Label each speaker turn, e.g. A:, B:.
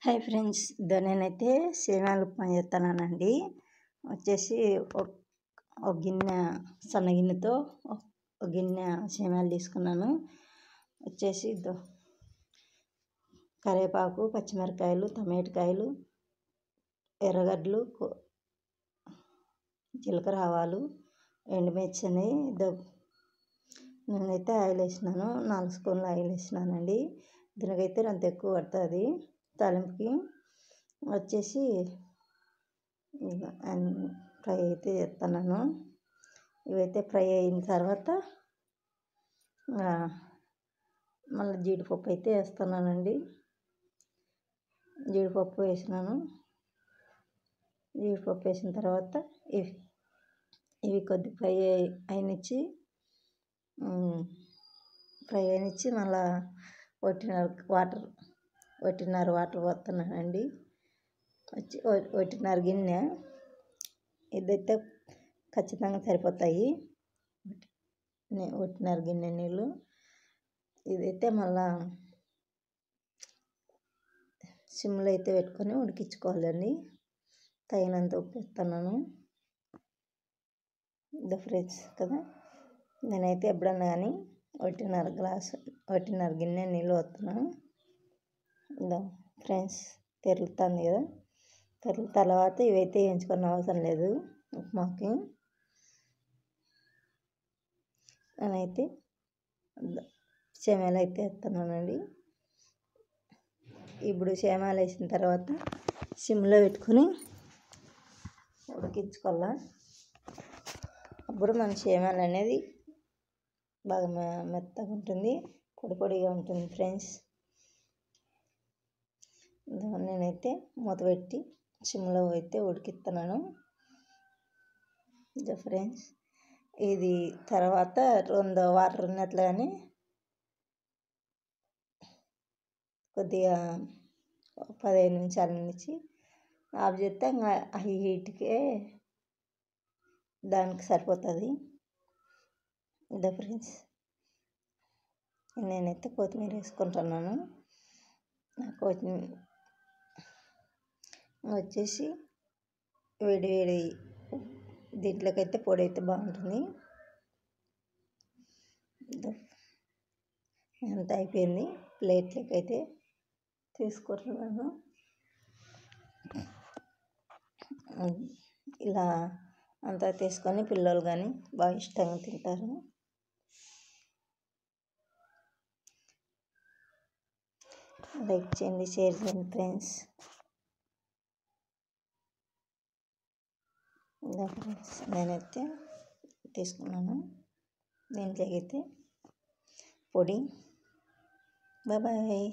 A: Hi friends, నేనైతే సేమ్యాలు ఉప్మా చేస్తున్నానండి. వచ్చేసి ఒక గిన్నె సన్న గిన్నెతో ఒక గిన్నె సేమ్యాలు తీసుకున్నాను. వచ్చేసి కరివేపాకు, పచ్చిమిరపకాయలు, టమాటకాయలు, ఎర్రగడ్డలు, జీలకర్ర, ఆవాలు, ఎండుమిర్చి అనేవి నేనైతే ఆయిల్ వేసినాను. 4 స్పూన్లు ఆయిల్ వేసినానండి. దీనికైతే అంత ఎక్కువ పడుతుంది తాలింపుకి. వచ్చేసి ఫ్రై అయితే చేస్తున్నాను. ఇవైతే ఫ్రై అయిన తర్వాత మళ్ళీ జీడిపప్పు అయితే వేస్తున్నానండి. జీడిపప్పు వేసినాను. జీడిపప్పు వేసిన తర్వాత ఇవి కొద్ది ఫ్రై అయినిచ్చి మళ్ళీ ఒకటిన్నర వాటర్ పోస్తున్నానండి. ఒకటిన్నర గిన్నె ఇదైతే ఖచ్చితంగా సరిపోతాయి. ఒకటిన్నర గిన్నె నీళ్ళు. ఇదైతే మళ్ళా సిమ్లో అయితే పెట్టుకొని ఉడికించుకోవాలండి. తగినంత ఉప్పు వేస్తున్నాను. ఫ్రెండ్స్ కదా, నేనైతే ఎప్పుడన్నా కానీ ఒకటిన్నర గిన్నె నీళ్ళు పోస్తున్నాను. ఫ్రెండ్స్ తెరులుతుంది కదా, తర్వాత ఇవైతే వేయించుకున్న అవసరం లేదు ఉప్మాకి. నేనైతే సేమ్యాలు అయితే వేస్తున్నానండి. ఇప్పుడు సేమ్యాలు వేసిన తర్వాత సిమ్లో పెట్టుకొని ఉడికించుకోవాలా. అప్పుడు మన సేమ్యాలు అనేది బాగా మెత్తగా ఉంటుంది, పొడి పొడిగా ఉంటుంది ఫ్రెండ్స్. నేనైతే మూత పెట్టి సిమ్లో అయితే ఉడికిస్తున్నాను ఫ్రెండ్స్. ఇది తర్వాత 2 వాటర్ ఉన్నట్లుగానే కొద్దిగా 15 నిమిషాల నుంచి ఆఫ్ చేస్తే ఆ హీట్కే దానికి సరిపోతుంది. ఫ్రెండ్స్, నేనైతే కొత్తిమీర వేసుకుంటున్నాను. కొత్తిమీర వచ్చేసి వేడి దీంట్లోకైతే పొడి అయితే బాగుంటుంది. అంతా అయిపోయింది. ప్లేట్లోకి అయితే తీసుకుంటున్నాను. ఇలా అంతా తీసుకొని పిల్లలు కానీ బాగా ఇష్టంగా తింటారు. లైక్ చేయండి, షేర్ చేయండి ఫ్రెండ్స్. నేనైతే తీసుకున్నాను. దీంట్లోకి అయితే పొడి. బాయ్.